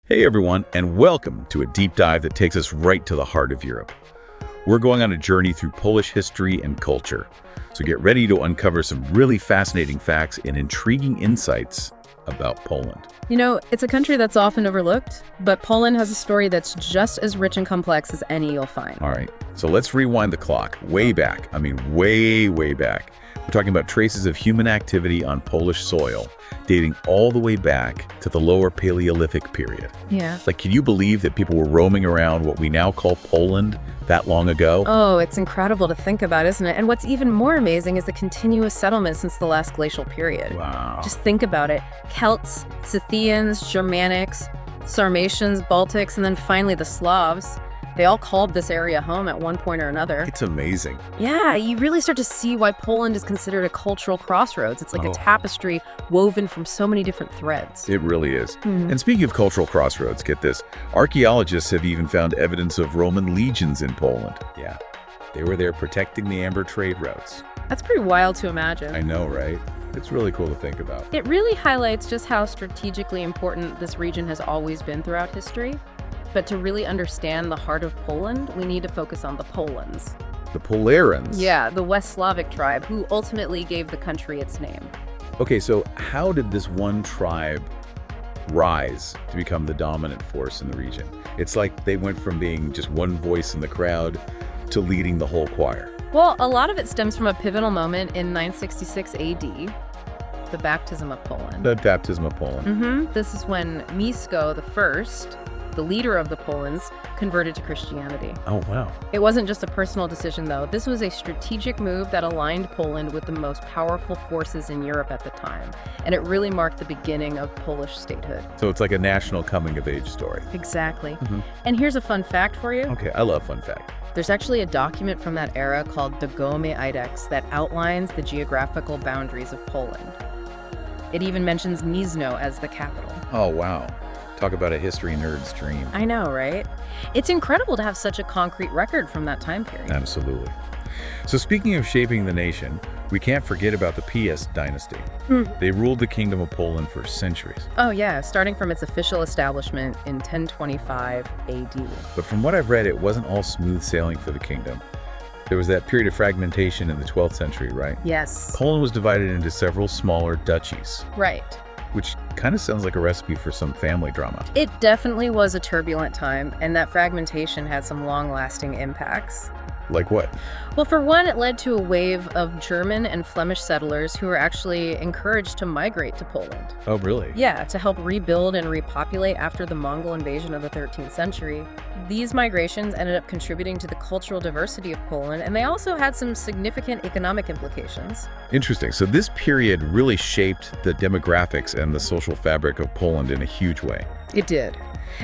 Hey everyone, and welcome to a deep dive that takes us right to the heart of Europe. We're going on a journey through Polish history and culture, so get ready to uncover some really fascinating facts and intriguing insights about Poland. You know, it's a country that's often overlooked, but Poland has a story that's just as rich and complex as any you'll find. All right, so let's rewind the clock way back. Way back. We're talking about traces of human activity on Polish soil, dating all the way back to the lower Paleolithic period. Yeah. Like, can you believe that people were roaming around what we now call Poland that long ago? Oh, it's incredible to think about, isn't it? And what's even more amazing is the continuous settlement since the last glacial period. Wow. Just think about it. Celts, Scythians, Germanics, Sarmatians, Baltics, and then finally the Slavs. They all called this area home at one point or another. It's amazing. Yeah, you really start to see why Poland is considered a cultural crossroads. It's like a tapestry woven from so many different threads. It really is. And speaking of cultural crossroads, get this. Archaeologists have even found evidence of Roman legions in Poland. Yeah, they were there protecting the amber trade routes. That's pretty wild to imagine. I know, right? It's really cool to think about. It really highlights just how strategically important this region has always been throughout history. But to really understand the heart of Poland, we need to focus on the Polans. The Polarans? Yeah, the West Slavic tribe, who ultimately gave the country its name. Okay, so how did this one tribe rise to become the dominant force in the region? It's like they went from being just one voice in the crowd to leading the whole choir. Well, a lot of it stems from a pivotal moment in 966 AD, the baptism of Poland. The baptism of Poland. This is when Mieszko I, the leader of the Polans, converted to Christianity. Oh, wow. It wasn't just a personal decision, though. This was a strategic move that aligned Poland with the most powerful forces in Europe at the time, and it really marked the beginning of Polish statehood. So it's like a national coming-of-age story. Exactly. And here's a fun fact for you. Okay, I love fun fact. There's actually a document from that era called the Gome Idex that outlines the geographical boundaries of Poland. It even mentions Gniezno as the capital. Oh, wow. Talk about a history nerd's dream. I know, right? It's incredible to have such a concrete record from that time period. Absolutely. So speaking of shaping the nation, we can't forget about the PS dynasty. They ruled the Kingdom of Poland for centuries. Oh yeah, starting from its official establishment in 1025 AD. But from what I've read, it wasn't all smooth sailing for the kingdom. There was that period of fragmentation in the 12th century, right? Yes. Poland was divided into several smaller duchies, Right. which kind of sounds like a recipe for some family drama. It definitely was a turbulent time, and that fragmentation had some long-lasting impacts. Like what? Well, for one, it led to a wave of German and Flemish settlers who were actually encouraged to migrate to Poland. Oh, really? Yeah, to help rebuild and repopulate after the Mongol invasion of the 13th century. These migrations ended up contributing to the cultural diversity of Poland, and they also had some significant economic implications. Interesting. So this period really shaped the demographics and the social fabric of Poland in a huge way. It did.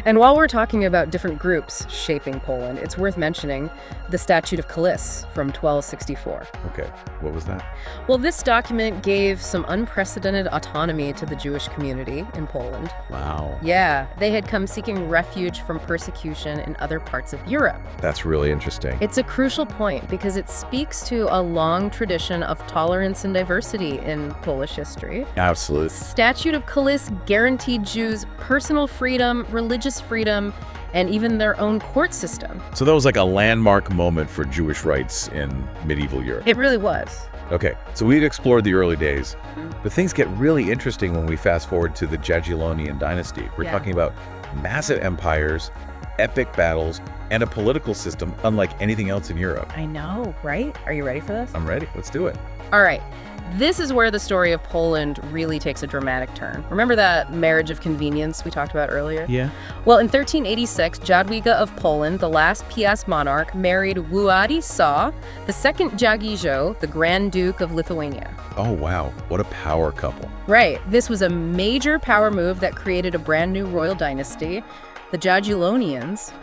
And while we're talking about different groups shaping Poland, it's worth mentioning the Statute of Calice from 1264. Okay, what was that? Well, this document gave some unprecedented autonomy to the Jewish community in Poland. Wow. Yeah, they had come seeking refuge from persecution in other parts of Europe. That's really interesting. It's a crucial point because it speaks to a long tradition of tolerance and diversity in Polish history. Absolutely. Statute of Calice guaranteed Jews personal freedom, religious freedom, and even their own court system. So that was like a landmark moment for Jewish rights in medieval Europe. It really was. Okay, so we'd explored the early days, but things get really interesting when we fast forward to the Jagiellonian dynasty. We're talking about massive empires, epic battles, and a political system unlike anything else in Europe. I know, right? Are you ready for this? I'm ready. Let's do it. All right. This is where the story of Poland really takes a dramatic turn. Remember that marriage of convenience we talked about earlier? Yeah. Well, in 1386, Jadwiga of Poland, the last PS monarch, married Władysław, the second Jagiello, the Grand Duke of Lithuania. Oh, wow. What a power couple. Right. This was a major power move that created a brand new royal dynasty, the Jagiellonians,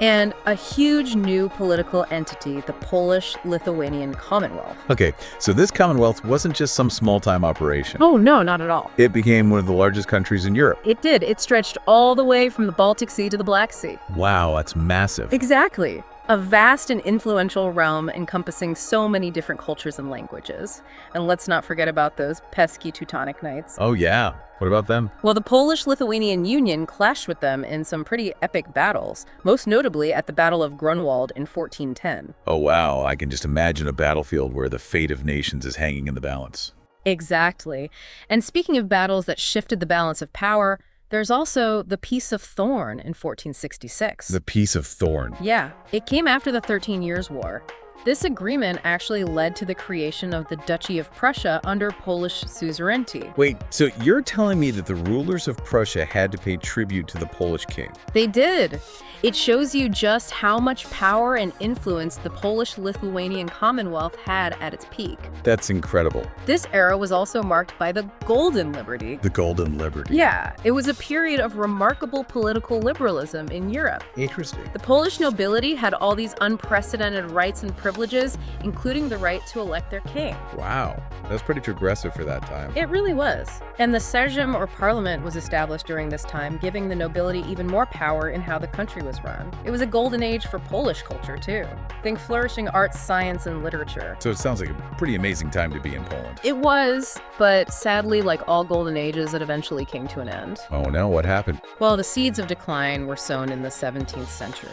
and a huge new political entity, the Polish-Lithuanian Commonwealth. Okay, so this Commonwealth wasn't just some small-time operation. Oh, no, not at all. It became one of the largest countries in Europe. It did. It stretched all the way from the Baltic Sea to the Black Sea. Wow, that's massive. Exactly. A vast and influential realm encompassing so many different cultures and languages. And let's not forget about those pesky Teutonic Knights. Oh, yeah. What about them? Well, the Polish-Lithuanian Union clashed with them in some pretty epic battles, most notably at the Battle of Grunwald in 1410. Oh, wow. I can just imagine a battlefield where the fate of nations is hanging in the balance. Exactly. And speaking of battles that shifted the balance of power, there's also the Peace of Thorn in 1466. The Peace of Thorn. Yeah, it came after the 13 Years' War. This agreement actually led to the creation of the Duchy of Prussia under Polish suzerainty. Wait, so you're telling me that the rulers of Prussia had to pay tribute to the Polish king? They did. It shows you just how much power and influence the Polish-Lithuanian Commonwealth had at its peak. That's incredible. This era was also marked by the Golden Liberty. The Golden Liberty. Yeah, it was a period of remarkable political liberalism in Europe. Interesting. The Polish nobility had all these unprecedented rights and privileges, including the right to elect their king. Wow, that's pretty progressive for that time. It really was. And the Sejm, or parliament, was established during this time, giving the nobility even more power in how the country was run. It was a golden age for Polish culture, too. Think flourishing arts, science, and literature. So it sounds like a pretty amazing time to be in Poland. It was, but sadly, like all golden ages, it eventually came to an end. Oh no, what happened? Well, the seeds of decline were sown in the 17th century.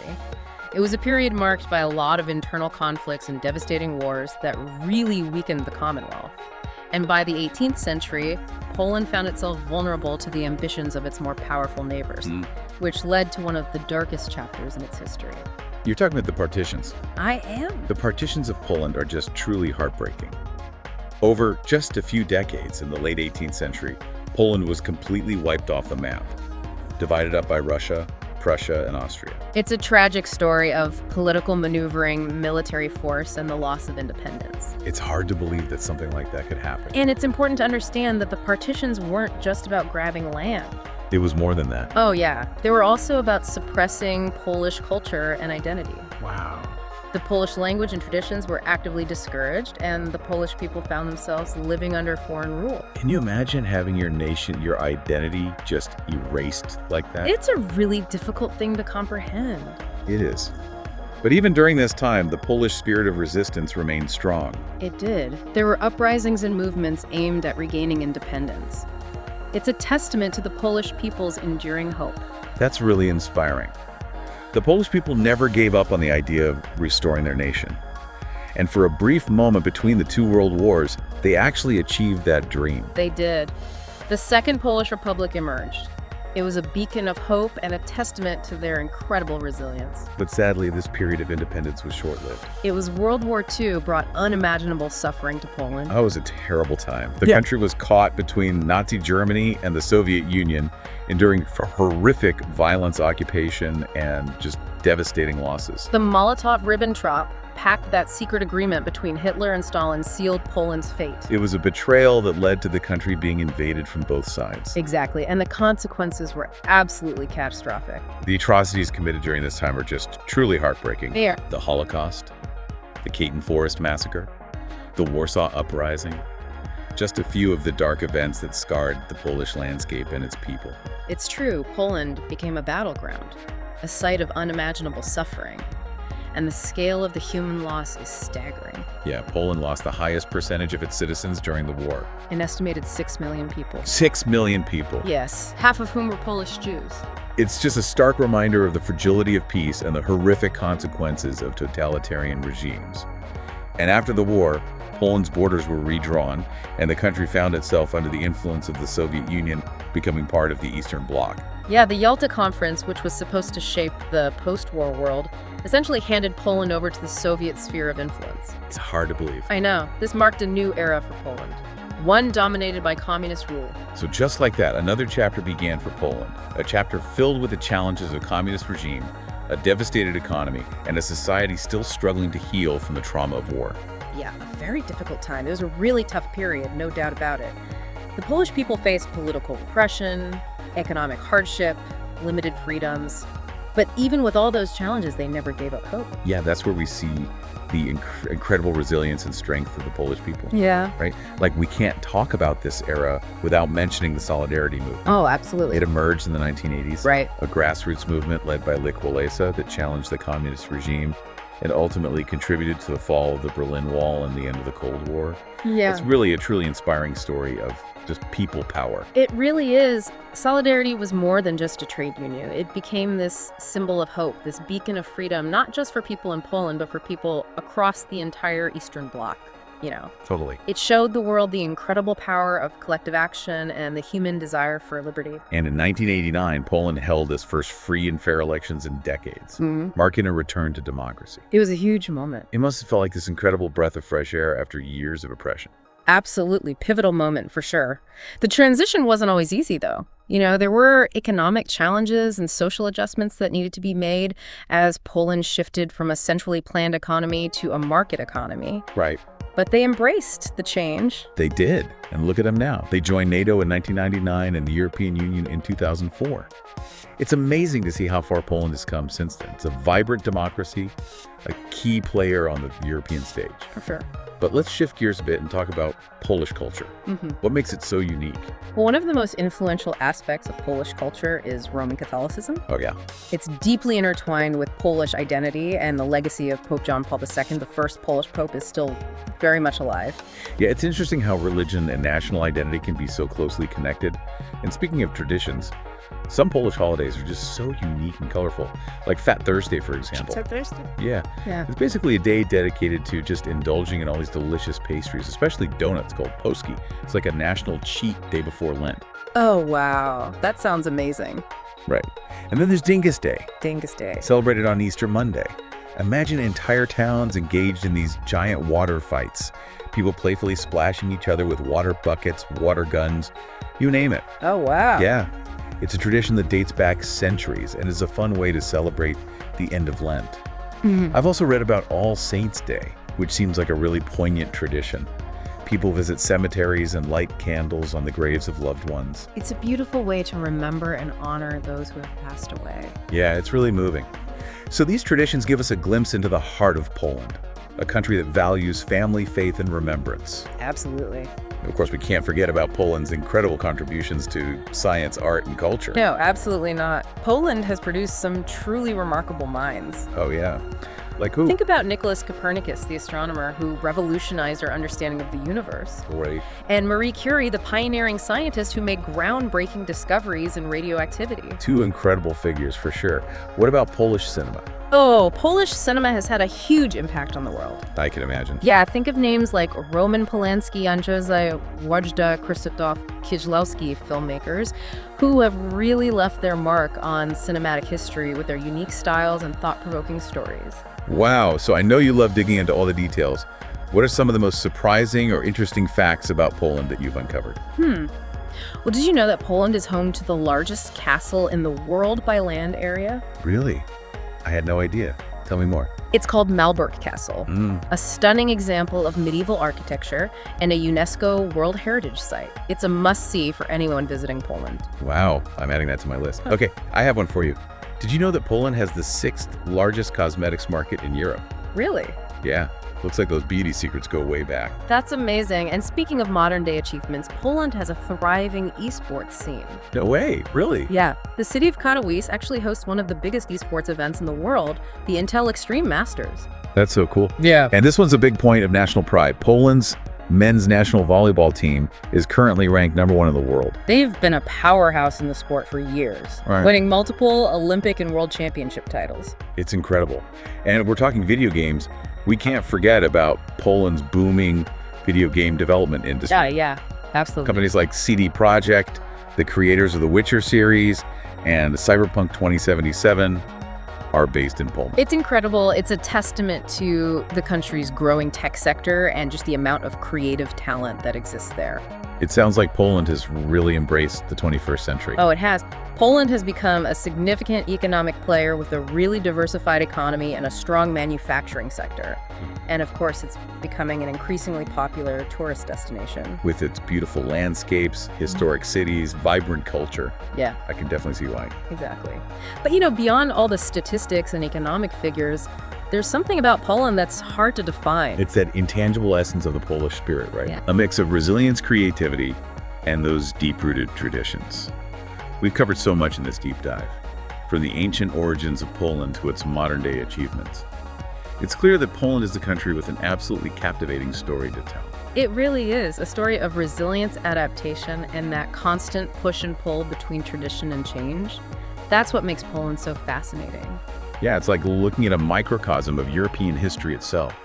It was a period marked by a lot of internal conflicts and devastating wars that really weakened the Commonwealth. And by the 18th century, Poland found itself vulnerable to the ambitions of its more powerful neighbors, which led to one of the darkest chapters in its history. You're talking about the partitions. I am. The partitions of Poland are just truly heartbreaking. Over just a few decades in the late 18th century, Poland was completely wiped off the map, divided up by Russia, Prussia, and Austria. It's a tragic story of political maneuvering, military force, and the loss of independence. It's hard to believe that something like that could happen. And it's important to understand that the partitions weren't just about grabbing land. It was more than that. Oh yeah, they were also about suppressing Polish culture and identity. Wow. The Polish language and traditions were actively discouraged, and the Polish people found themselves living under foreign rule. Can you imagine having your nation, your identity just erased like that? It's a really difficult thing to comprehend. It is. But even during this time, the Polish spirit of resistance remained strong. It did. There were uprisings and movements aimed at regaining independence. It's a testament to the Polish people's enduring hope. That's really inspiring. The Polish people never gave up on the idea of restoring their nation. And for a brief moment between the two world wars, they actually achieved that dream. They did. The Second Polish Republic emerged. It was a beacon of hope and a testament to their incredible resilience. But sadly, this period of independence was short-lived. It was World War II brought unimaginable suffering to Poland. Oh, it was a terrible time. The country was caught between Nazi Germany and the Soviet Union, enduring horrific violence, occupation, and just devastating losses. The Molotov-Ribbentrop Pact, that secret agreement between Hitler and Stalin, sealed Poland's fate. It was a betrayal that led to the country being invaded from both sides. Exactly, and the consequences were absolutely catastrophic. The atrocities committed during this time are just truly heartbreaking. They are. The Holocaust, the Katyn Forest Massacre, the Warsaw Uprising, just a few of the dark events that scarred the Polish landscape and its people. It's true, Poland became a battleground, a site of unimaginable suffering. And the scale of the human loss is staggering. Yeah, Poland lost the highest percentage of its citizens during the war. An estimated 6 million people. 6 million people. Yes, half of whom were Polish Jews. It's just a stark reminder of the fragility of peace and the horrific consequences of totalitarian regimes. And after the war, Poland's borders were redrawn, and the country found itself under the influence of the Soviet Union, becoming part of the Eastern Bloc. Yeah, the Yalta Conference, which was supposed to shape the post-war world, essentially handed Poland over to the Soviet sphere of influence. It's hard to believe. I know. This marked a new era for Poland, one dominated by communist rule. So just like that, another chapter began for Poland, a chapter filled with the challenges of a communist regime, a devastated economy, and a society still struggling to heal from the trauma of war. Yeah, a very difficult time. It was a really tough period, no doubt about it. The Polish people faced political repression, economic hardship, limited freedoms. But even with all those challenges, they never gave up hope. Yeah, that's where we see the incredible resilience and strength of the Polish people. Yeah. Right? Like, we can't talk about this era without mentioning the Solidarity movement. Oh, absolutely. It emerged in the 1980s. Right. A grassroots movement led by Lech Walesa that challenged the communist regime. and ultimately contributed to the fall of the Berlin Wall and the end of the Cold War. Yeah. It's really a truly inspiring story of just people power. It really is. Solidarity was more than just a trade union. It became this symbol of hope, this beacon of freedom, not just for people in Poland, but for people across the entire Eastern Bloc, you know. Totally. It showed the world the incredible power of collective action and the human desire for liberty. And in 1989, Poland held its first free and fair elections in decades, marking a return to democracy. It was a huge moment. It must have felt like this incredible breath of fresh air after years of oppression. Absolutely. Pivotal moment for sure. The transition wasn't always easy, though. You know, there were economic challenges and social adjustments that needed to be made as Poland shifted from a centrally planned economy to a market economy. Right. But they embraced the change. They did. And look at them now. They joined NATO in 1999 and the European Union in 2004. It's amazing to see how far Poland has come since then. It's a vibrant democracy, a key player on the European stage. For sure. But let's shift gears a bit and talk about Polish culture. What makes it so unique? Well, one of the most influential aspects of Polish culture is Roman Catholicism. Oh, yeah. It's deeply intertwined with Polish identity, and the legacy of Pope John Paul II, the first Polish pope, is still very much alive. Yeah, it's interesting how religion and national identity can be so closely connected. And speaking of traditions, some Polish holidays are just so unique and colorful, like Fat Thursday, for example. Fat Thursday? Yeah. Yeah. It's basically a day dedicated to just indulging in all these delicious pastries, especially donuts called Polski. It's like a national cheat day before Lent. Oh, wow. That sounds amazing. Right. And then there's Dingus Day, Dingus Day. celebrated on Easter Monday. Imagine entire towns engaged in these giant water fights. People playfully splashing each other with water buckets, water guns, you name it. Oh, wow. Yeah. It's a tradition that dates back centuries and is a fun way to celebrate the end of Lent. I've also read about All Saints' Day, which seems like a really poignant tradition. People visit cemeteries and light candles on the graves of loved ones. It's a beautiful way to remember and honor those who have passed away. Yeah, it's really moving. So these traditions give us a glimpse into the heart of Poland, a country that values family, faith, and remembrance. Absolutely. Of course, we can't forget about Poland's incredible contributions to science, art, and culture. No, absolutely not. Poland has produced some truly remarkable minds. Oh, yeah. Like who? Think about Nicholas Copernicus, the astronomer who revolutionized our understanding of the universe. Right. And Marie Curie, the pioneering scientist who made groundbreaking discoveries in radioactivity. Two incredible figures, for sure. What about Polish cinema? Oh, Polish cinema has had a huge impact on the world. I can imagine. Yeah, think of names like Roman Polanski, Andrzej Wajda, Krzysztof Kieślowski filmmakers who have really left their mark on cinematic history with their unique styles and thought-provoking stories. Wow, so I know you love digging into all the details. What are some of the most surprising or interesting facts about Poland that you've uncovered? Well, did you know that Poland is home to the largest castle in the world by land area? Really? I had no idea. Tell me more. It's called Malbork Castle, a stunning example of medieval architecture and a UNESCO World Heritage Site. It's a must-see for anyone visiting Poland. Wow, I'm adding that to my list. Okay, I have one for you. Did you know that Poland has the 6th largest cosmetics market in Europe? Really? Yeah, looks like those beauty secrets go way back. That's amazing. And speaking of modern-day achievements, Poland has a thriving esports scene. No way, really? Yeah, the city of Katowice actually hosts one of the biggest esports events in the world, the Intel Extreme Masters. That's so cool. Yeah. And this one's a big point of national pride. Poland's men's national volleyball team is currently ranked #1 in the world. They've been a powerhouse in the sport for years, Right. winning multiple Olympic and World Championship titles. It's incredible. And we're talking video games. We can't forget about Poland's booming video game development industry. Yeah, absolutely. Companies like CD Projekt, the creators of the Witcher series, and Cyberpunk 2077 are based in Poland. It's incredible. It's a testament to the country's growing tech sector and just the amount of creative talent that exists there. It sounds like Poland has really embraced the 21st century. Oh, it has. Poland has become a significant economic player with a really diversified economy and a strong manufacturing sector. And of course, it's becoming an increasingly popular tourist destination. With its beautiful landscapes, historic cities, vibrant culture. Yeah, I can definitely see why. exactly. But you know, beyond all the statistics and economic figures, there's something about Poland that's hard to define. It's that intangible essence of the Polish spirit, right? Yeah. A mix of resilience, creativity, and those deep-rooted traditions. We've covered so much in this deep dive, from the ancient origins of Poland to its modern-day achievements. It's clear that Poland is a country with an absolutely captivating story to tell. It really is a story of resilience, adaptation, and that constant push and pull between tradition and change. That's what makes Poland so fascinating. Yeah, it's like looking at a microcosm of European history itself,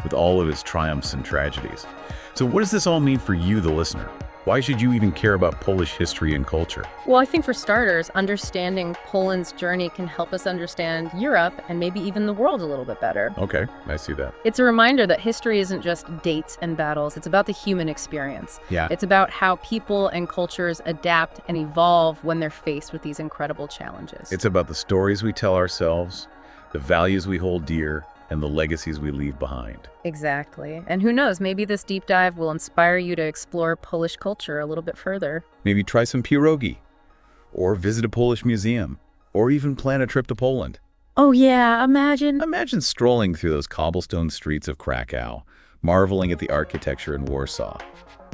with all of its triumphs and tragedies. So what does this all mean for you, the listener? Why should you even care about Polish history and culture? Well, I think for starters, understanding Poland's journey can help us understand Europe and maybe even the world a little bit better. Okay, I see that. It's a reminder that history isn't just dates and battles. It's about the human experience. Yeah. It's about how people and cultures adapt and evolve when they're faced with these incredible challenges. It's about the stories we tell ourselves, the values we hold dear, and the legacies we leave behind. Exactly. And who knows, maybe this deep dive will inspire you to explore Polish culture a little bit further. Maybe try some pierogi, or visit a Polish museum, or even plan a trip to Poland. Oh yeah, imagine. Imagine strolling through those cobblestone streets of Krakow, marveling at the architecture in Warsaw,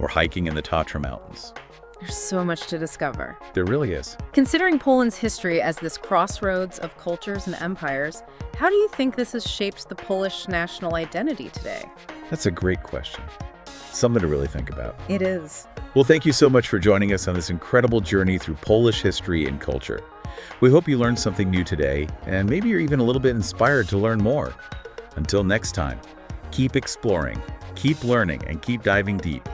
or hiking in the Tatra Mountains. There's so much to discover. There really is. Considering Poland's history as this crossroads of cultures and empires, how do you think this has shaped the Polish national identity today? That's a great question. Something to really think about. It is. Well, thank you so much for joining us on this incredible journey through Polish history and culture. We hope you learned something new today, and maybe you're even a little bit inspired to learn more. Until next time, keep exploring, keep learning, and keep diving deep